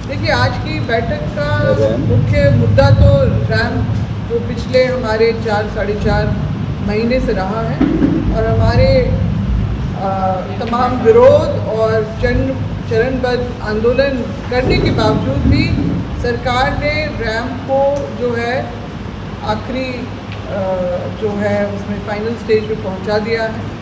देखिए, आज की बैठक का मुख्य मुद्दा तो रैंप जो पिछले हमारे 4-4.5 महीने से रहा है और हमारे तमाम विरोध और चरणबद्ध आंदोलन करने के बावजूद भी सरकार ने रैंप को जो है आखिरी जो है उसमें फाइनल स्टेज पे पहुंचा दिया है।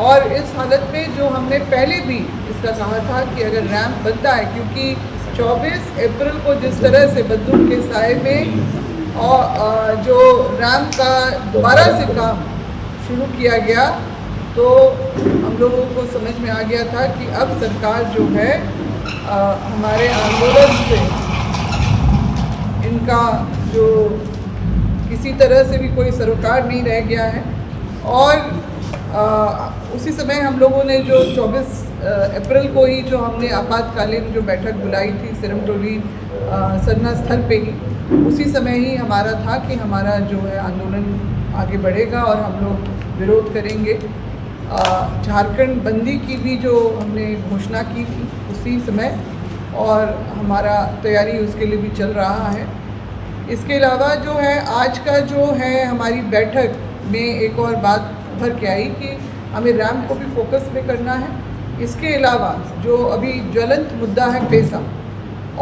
और इस हालत में जो हमने पहले भी इसका कहा था कि अगर रैंप बनता है, क्योंकि 24 अप्रैल को जिस तरह से बंदूक के साए में और जो रैंप का दोबारा से काम शुरू किया गया, तो हम लोगों को समझ में आ गया था कि अब सरकार जो है हमारे आंदोलन से इनका जो किसी तरह से भी कोई सरोकार नहीं रह गया है। और उसी समय हम लोगों ने जो 24 अप्रैल को ही जो हमने आपातकालीन जो बैठक बुलाई थी सिरमटोली सरना स्थल पे ही, उसी समय ही हमारा था कि हमारा जो है आंदोलन आगे बढ़ेगा और हम लोग विरोध करेंगे। झारखंड बंदी की भी जो हमने घोषणा की थी उसी समय, और हमारा तैयारी उसके लिए भी चल रहा है। इसके अलावा जो है आज का जो है हमारी बैठक में एक और बात उभर के आई कि हमें रैंप को भी फोकस में करना है। इसके अलावा जो अभी ज्वलंत मुद्दा है पैसा,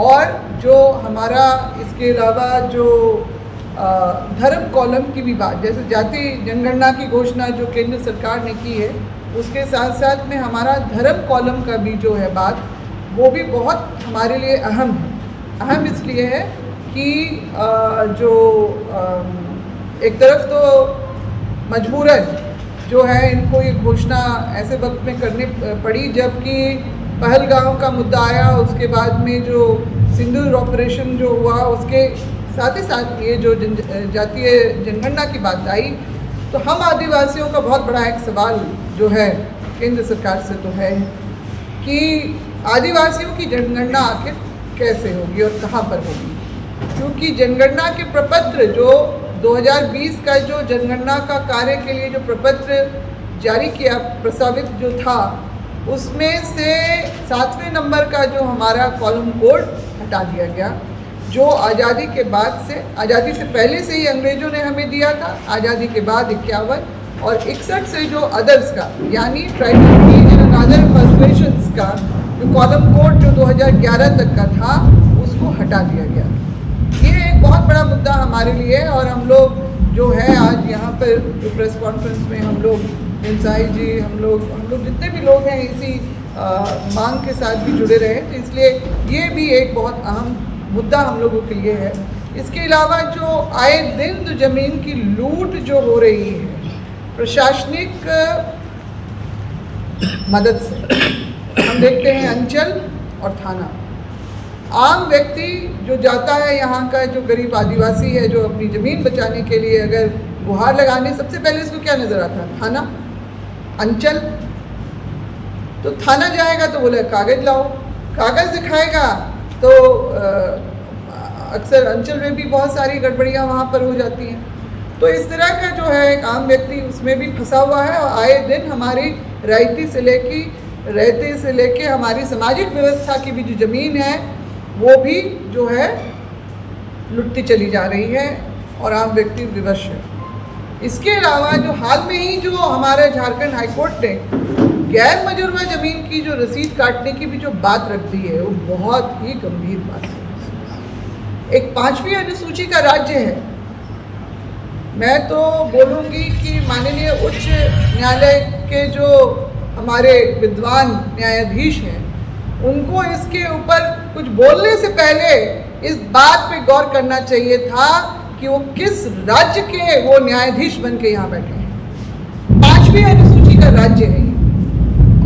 और जो हमारा इसके अलावा जो धर्म कॉलम की भी बात, जैसे जाति जनगणना की घोषणा जो केंद्र सरकार ने की है, उसके साथ साथ में हमारा धर्म कॉलम का भी जो है बात, वो भी बहुत हमारे लिए अहम है। अहम इसलिए है कि जो एक तरफ तो मजबूरन जो है इनको ये घोषणा ऐसे वक्त में करनी पड़ी जबकि पहलगाम का मुद्दा आया, उसके बाद में जो सिंदूर ऑपरेशन जो हुआ, उसके साथ ही साथ ये जो जातीय जनगणना की बात आई, तो हम आदिवासियों का बहुत बड़ा एक सवाल जो है केंद्र सरकार से तो है कि आदिवासियों की जनगणना आखिर कैसे होगी और कहाँ पर होगी। क्योंकि जनगणना के प्रपत्र जो 2020 का जो जनगणना का कार्य के लिए जो प्रपत्र जारी किया प्रस्तावित जो था, उसमें से 7वें नंबर का जो हमारा कॉलम कोड हटा दिया गया, जो आज़ादी के बाद से, आज़ादी से पहले से ही अंग्रेज़ों ने हमें दिया था, आज़ादी के बाद 51 और 61 से जो अदर्स का यानी ट्राइबल रीजन एंड अदर पर्सुएशंस का जो कॉलम कोड जो 2011 तक का था, उसको हटा दिया गया। ये एक बहुत बड़ा मुद्दा हमारे लिए है और हम लोग जो है आज यहाँ पर जो प्रेस कॉन्फ्रेंस में हम लोग इंसाई जी, हम लोग जितने भी लोग हैं इसी मांग के साथ भी जुड़े रहे, तो इसलिए ये भी एक बहुत अहम मुद्दा हम लोगों के लिए है। इसके अलावा जो आए दिन जो ज़मीन की लूट जो हो रही है प्रशासनिक मदद से, हम देखते हैं अंचल और थाना, आम व्यक्ति जो जाता है, यहाँ का जो गरीब आदिवासी है जो अपनी ज़मीन बचाने के लिए अगर गुहार लगाने, सबसे पहले इसको क्या नज़र आता है? थाना, अंचल। तो थाना जाएगा तो बोले कागज़ लाओ, कागज़ दिखाएगा तो अक्सर अंचल में भी बहुत सारी गड़बड़ियाँ वहाँ पर हो जाती हैं। तो इस तरह का जो है एक आम व्यक्ति उसमें भी फंसा हुआ है और आए दिन हमारी रहते से लेके हमारी सामाजिक व्यवस्था की भी जो ज़मीन है वो भी जो है लुटती चली जा रही है और आम व्यक्ति विवश है। इसके अलावा जो हाल में ही जो हमारे झारखंड हाईकोर्ट ने गैर मजुरवा ज़मीन की जो रसीद काटने की भी जो बात रख दी है, वो बहुत ही गंभीर बात है। एक 5वीं अनुसूची का राज्य है। मैं तो बोलूँगी कि माननीय उच्च न्यायालय के जो हमारे विद्वान न्यायाधीश हैं, उनको इसके ऊपर कुछ बोलने से पहले इस बात पे गौर करना चाहिए था कि वो किस राज्य के वो न्यायाधीश बन के यहाँ बैठे हैं। 5वीं अनुसूची का राज्य है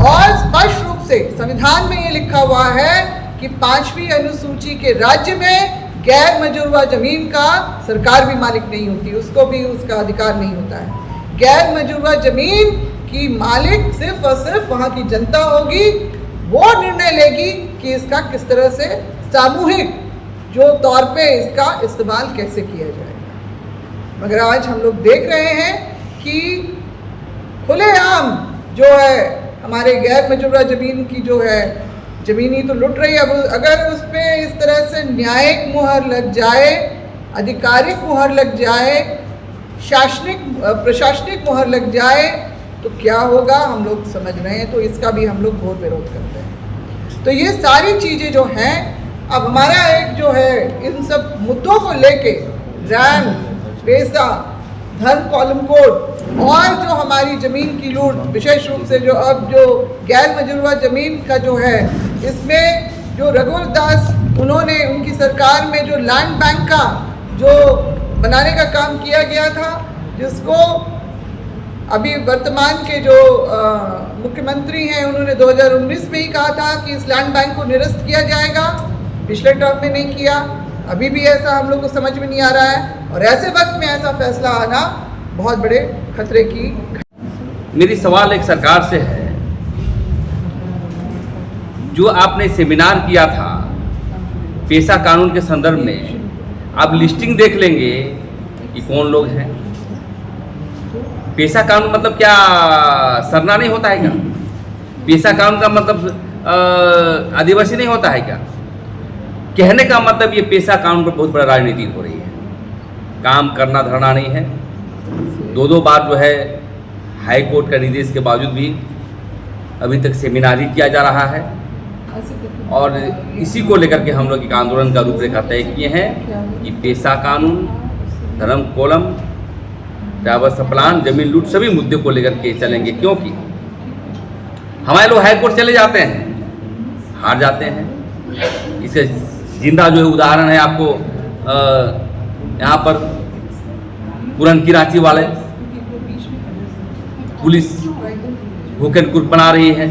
और स्पष्ट रूप से संविधान में ये लिखा हुआ है कि 5वीं अनुसूची के राज्य में गैर मजुरवा जमीन का सरकार भी मालिक नहीं होती, उसको भी उसका अधिकार नहीं होता है। गैर मजुरवा जमीन की मालिक सिर्फ और सिर्फ वहाँ की जनता होगी, वो निर्णय लेगी कि इसका किस तरह से सामूहिक जो तौर पे इसका इस्तेमाल कैसे किया जाएगा। मगर आज हम लोग देख रहे हैं कि खुलेआम जो है हमारे गैर मजुरवा ज़मीन की जो है ज़मीनी तो लुट रही है। अब अगर उस पर इस तरह से न्यायिक मुहर लग जाए, आधिकारिक मुहर लग जाए, प्रशासनिक मुहर लग जाए तो क्या होगा हम लोग समझ रहे हैं। तो इसका भी हम लोग घोर विरोध करते हैं। तो ये सारी चीज़ें जो हैं, अब हमारा एक जो है इन सब मुद्दों को लेके रैंक, पैसा, धर्म कॉलम कोड और जो हमारी ज़मीन की लूट, विशेष रूप से जो अब जो गैर मजरूआ ज़मीन का जो है, इसमें जो रघुवर दास उन्होंने उनकी सरकार में जो लैंड बैंक का जो बनाने का काम किया गया था, जिसको अभी वर्तमान के जो मुख्यमंत्री हैं उन्होंने 2019 में ही कहा था कि इस लैंड बैंक को निरस्त किया जाएगा, पिछले टर्म में नहीं किया। अभी भी ऐसा हम लोग को समझ में नहीं आ रहा है और ऐसे वक्त में ऐसा फैसला आना बहुत बड़े खतरे की। मेरी सवाल एक सरकार से है, जो आपने सेमिनार किया था पेशा कानून के संदर्भ में, आप लिस्टिंग देख लेंगे कि कौन लोग हैं। पेशा कानून मतलब क्या सरना नहीं होता है क्या? पेशा कानून का मतलब आदिवासी नहीं होता है क्या? कहने का मतलब ये पेशा कानून पर बहुत बड़ा राजनीति हो रही है। काम करना धरना नहीं है। दो बार जो है हाई कोर्ट का निर्देश के बावजूद भी अभी तक सेमिनार ही किया जा रहा है और इसी को लेकर के हम लोग एक आंदोलन का रूपरेखा तय किए हैं कि पेशा कानून, धर्म कोलम, ट्राइबल प्लान, जमीन लूट, सभी मुद्दे को लेकर के चलेंगे। क्योंकि हमारे लोग हाई कोर्ट चले जाते हैं, हार जाते हैं। इसका जिंदा जो है उदाहरण है आपको यहाँ पर पुरन की रांची वाले पुलिस भूखन कुर्क बना रही है।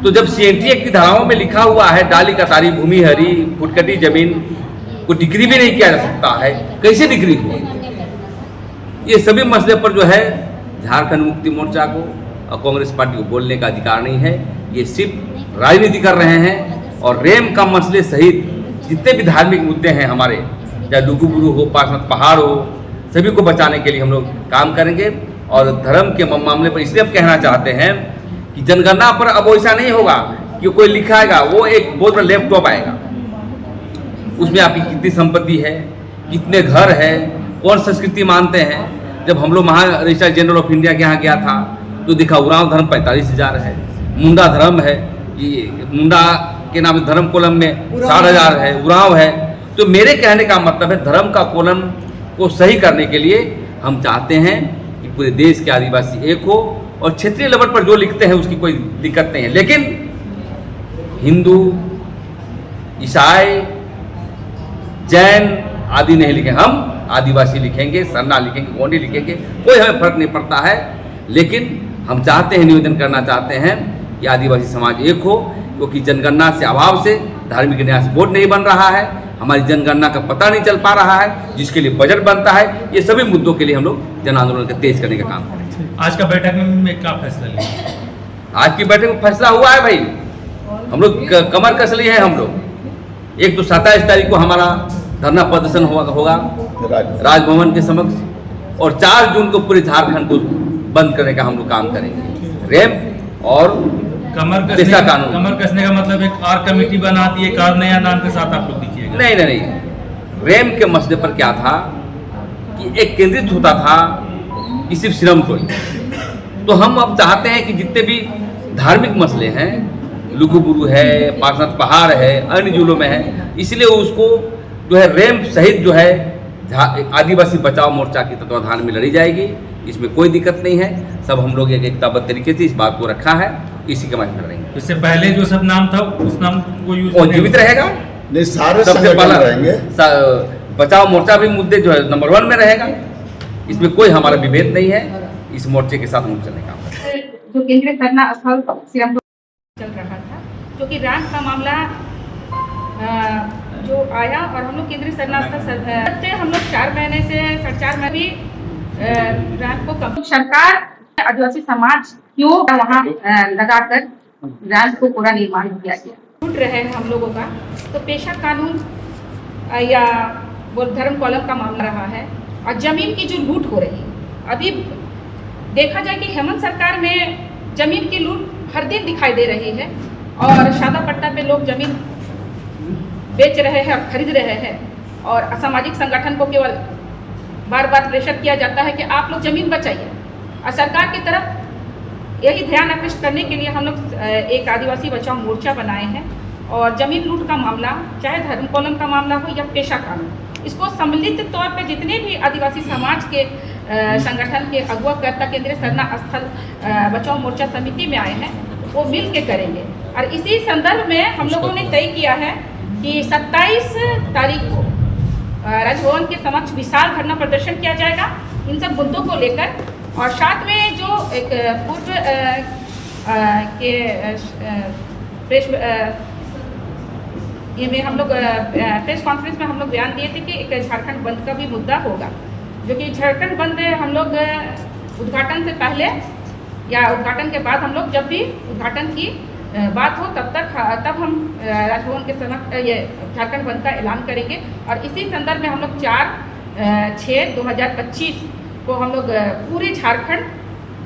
तो जब CNT एक्ट की धाराओं में लिखा हुआ है डाली कतारी भूमि हरी फुटकटी जमीन को डिग्री भी नहीं किया जा सकता है, कैसे डिग्री हो? ये सभी मसले पर जो है झारखंड मुक्ति मोर्चा को और कांग्रेस पार्टी को बोलने का अधिकार नहीं है। ये सिर्फ राजनीति कर रहे हैं और रेम का मसले सहित जितने भी धार्मिक मुद्दे हैं हमारे, चाहे लुगुबुरु हो, पार्श्वनाथ पहाड़ हो, सभी को बचाने के लिए हम लोग काम करेंगे। और धर्म के मामले पर इसलिए हम कहना चाहते हैं कि जनगणना पर अब ऐसा नहीं होगा कि कोई लिखाएगा, वो एक बहुत बड़ा लैपटॉप आएगा, उसमें आपकी कितनी संपत्ति है, कितने घर है, कौन संस्कृति मानते हैं। जब हम लोग रजिस्ट्रार जनरल ऑफ इंडिया के यहाँ गया था तो देखा उरांव धर्म 45,000 है, मुंडा धर्म है, ये मुंडा के नाम धर्म कोलम में 60,000 है, उरांव है। तो मेरे कहने का मतलब है धर्म का कोलम को सही करने के लिए हम चाहते हैं कि पूरे देश के आदिवासी एक हो और क्षेत्रीय लेवल पर जो लिखते हैं उसकी कोई दिक्कत नहीं है, लेकिन हिंदू, ईसाई, जैन आदि नहीं लिखें, हम आदिवासी लिखेंगे, सरना लिखेंगे, गोंडी लिखेंगे, कोई हमें फर्क नहीं पड़ता है। लेकिन हम चाहते हैं, निवेदन करना चाहते हैं कि आदिवासी समाज एक हो, क्योंकि जनगणना से अभाव से धार्मिक न्यास बोर्ड नहीं बन रहा है, हमारी जनगणना का पता नहीं चल पा रहा है, जिसके लिए बजट बनता है। ये सभी मुद्दों के लिए हम लोग जन आंदोलन को तेज करने का काम करेंगे। आज का बैठक में क्या फैसला लिया? आज की बैठक में फैसला हुआ है भाई, हम लोग कमर कस लिए हैं। हम लोग एक तो 27 तारीख को हमारा धरना प्रदर्शन होगा राजभवन के समक्ष और 4 जून को पूरे झारखंड को बंद करने का हम लोग काम करेंगे। रैंप और कमर कसने का मतलब एक और कमेटी बना दी, एक और नया नाम के साथ आप लोग दीजिएगा? नहीं। रैंप के मसले पर क्या था कि एक केंद्रित होता था कि सिर्फ श्रम को ही, तो हम अब चाहते हैं कि जितने भी धार्मिक मसले हैं, लुगुबुरु है, पार्श्वनाथ पहाड़ है, अन्य जिलों में है, इसलिए उसको जो है रैंप सहित जो है आदिवासी बचाओ मोर्चा के तत्वाधान में लड़ी जाएगी। इसमें कोई दिक्कत नहीं है, सब हम लोग एक एकताबद्ध तरीके से इस बात को रखा है, इसी के माध्यम से लड़ेंगे। इससे पहले जो सब नाम था उस नाम को यूज और जीवित रहेगा। नहीं, सारे सबसे पहला रहेंगे। बचाओ मोर्चा भी मुद्दे जो है नंबर 1 में रहेगा, इसमें कोई हमारा विभेद नहीं है। इस मोर्चे के साथ हम चलने का जो केंद्रीय धरना स्थल सीएम चल रहा था, जो कि रैंक का मामला जो आया और हम लोग केंद्रीय धरना स्थल हम लोग 4 महीने से 4.5 महीने भी रैंक को कम सरकार आदिवासी समाज क्यों वहाँ लगाकर रैंक को पूरा निर्माण किया गया। छूट रहे हैं हम लोगों का, तो पेशा कानून या वो धर्म कॉलम का मामला रहा है और जमीन की जो लूट हो रही है। अभी देखा जाए कि हेमंत सरकार में जमीन की लूट हर दिन दिखाई दे रही है और सादा पट्टा पे लोग जमीन बेच रहे हैं और खरीद रहे हैं, और असामाजिक संगठन को केवल बार बार प्रेशर किया जाता है कि आप लोग ज़मीन बचाइए, और सरकार की तरफ यही ध्यान आकृष्ट करने के लिए हम लोग एक आदिवासी बचाओ मोर्चा बनाए हैं। और ज़मीन लूट का मामला, चाहे धर्मकोलम का मामला हो या पेशा कानून, इसको सम्मिलित तौर पे जितने भी आदिवासी समाज के संगठन के अगुवाकर्ता केंद्रीय सरना स्थल बचाओ मोर्चा समिति में आए हैं, वो मिल के करेंगे। और इसी संदर्भ में हम लोगों ने तय किया है कि 27 तारीख को राजभवन के समक्ष विशाल धरना प्रदर्शन किया जाएगा इन सब मुद्दों को लेकर। और साथ में जो एक पूर्व के प्रेस ये में हम लोग प्रेस कॉन्फ्रेंस में हम लोग बयान दिए थे कि एक झारखंड बंद का भी मुद्दा होगा, जो कि झारखंड बंद हम लोग उद्घाटन से पहले या उद्घाटन के बाद हम लोग जब भी उद्घाटन की बात हो तब हम राजभवन के समक्ष ये झारखंड बंद का ऐलान करेंगे। और इसी संदर्भ में हम लोग 4/6/2025 को हम लोग पूरे झारखंड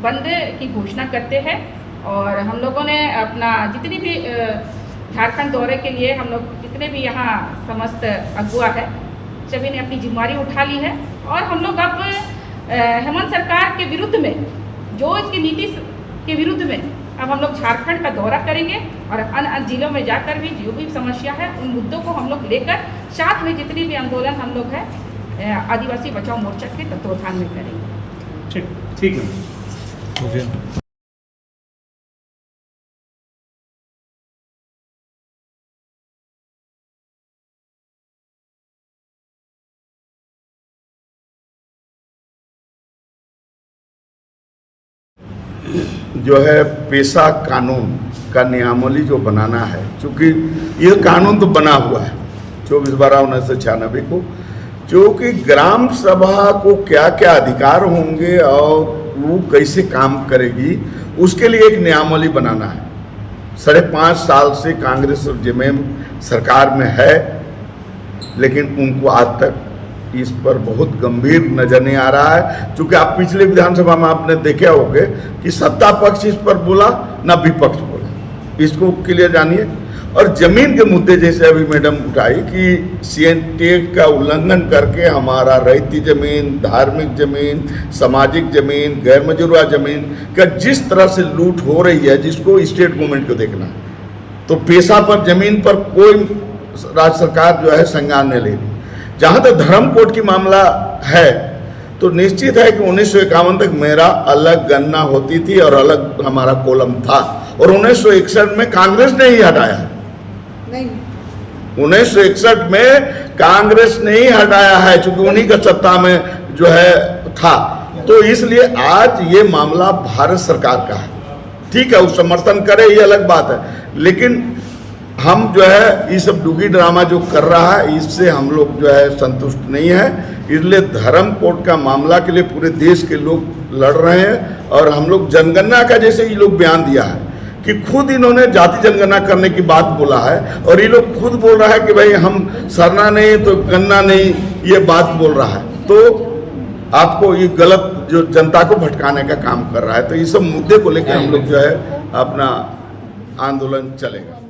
बंद की घोषणा करते हैं। और हम लोगों ने अपना जितनी भी झारखंड दौरे के लिए हम लोग जितने भी यहाँ समस्त अगुआ है सभी ने अपनी जिम्मेदारी उठा ली है। और हम लोग अब हेमंत सरकार के विरुद्ध में, जो इसकी नीति के विरुद्ध में, अब हम लोग झारखंड का दौरा करेंगे और अन्य जिलों में जाकर भी जो भी समस्या है उन मुद्दों को हम लोग लेकर साथ में जितनी भी आंदोलन हम लोग है आदिवासी बचाओ मोर्चा के तत्वावधान में करेंगे। ठीक है। जो है पेशा कानून का नियमावली जो बनाना है, क्योंकि ये कानून तो बना हुआ है 24/12/1996 को, जो कि ग्राम सभा को क्या क्या अधिकार होंगे और वो कैसे काम करेगी उसके लिए एक नियमावली बनाना है। 5.5 साल से कांग्रेस और जेएमएम सरकार में है, लेकिन उनको आज तक इस पर बहुत गंभीर नजर नहीं आ रहा है। क्योंकि आप पिछले विधानसभा में आपने देखे होंगे कि सत्ता पक्ष इस पर बोला ना विपक्ष बोला, इसको क्लियर जानिए। और जमीन के मुद्दे जैसे अभी मैडम उठाई कि CNT का उल्लंघन करके हमारा रैयती जमीन, धार्मिक जमीन, सामाजिक जमीन, गैर मजरूआ जमीन का जिस तरह से लूट हो रही है, जिसको स्टेट गवर्नमेंट को देखना है। तो पेशा पर जमीन पर कोई राज्य सरकार जो है संज्ञान नहीं ले रही। जहाँ तक धर्म कोड की मामला है तो निश्चित है कि 1951 तक मेरा अलग गणना होती थी और अलग हमारा कॉलम था, और 1961 में कांग्रेस ने ही हटाया। नहीं, 1961 में कांग्रेस ने ही हटाया है, चूंकि उन्हीं का सत्ता में जो है था। तो इसलिए आज ये मामला भारत सरकार का है। ठीक है, उस समर्थन करे ये अलग बात है, लेकिन हम जो है ये सब डुगी ड्रामा जो कर रहा है इससे हम लोग जो है संतुष्ट नहीं है। इसलिए धर्म कोड का मामला के लिए पूरे देश के लोग लड़ रहे हैं। और हम लोग जनगणना का जैसे ये लोग बयान दिया है कि खुद इन्होंने जाति जनगणना करने की बात बोला है, और ये लोग खुद बोल रहा है कि भाई हम सरना नहीं तो गणना नहीं, ये बात बोल रहा है। तो आपको ये गलत जो जनता को भटकाने का काम कर रहा है। तो ये सब मुद्दे को लेकर हम लोग जो है अपना आंदोलन चलेगा।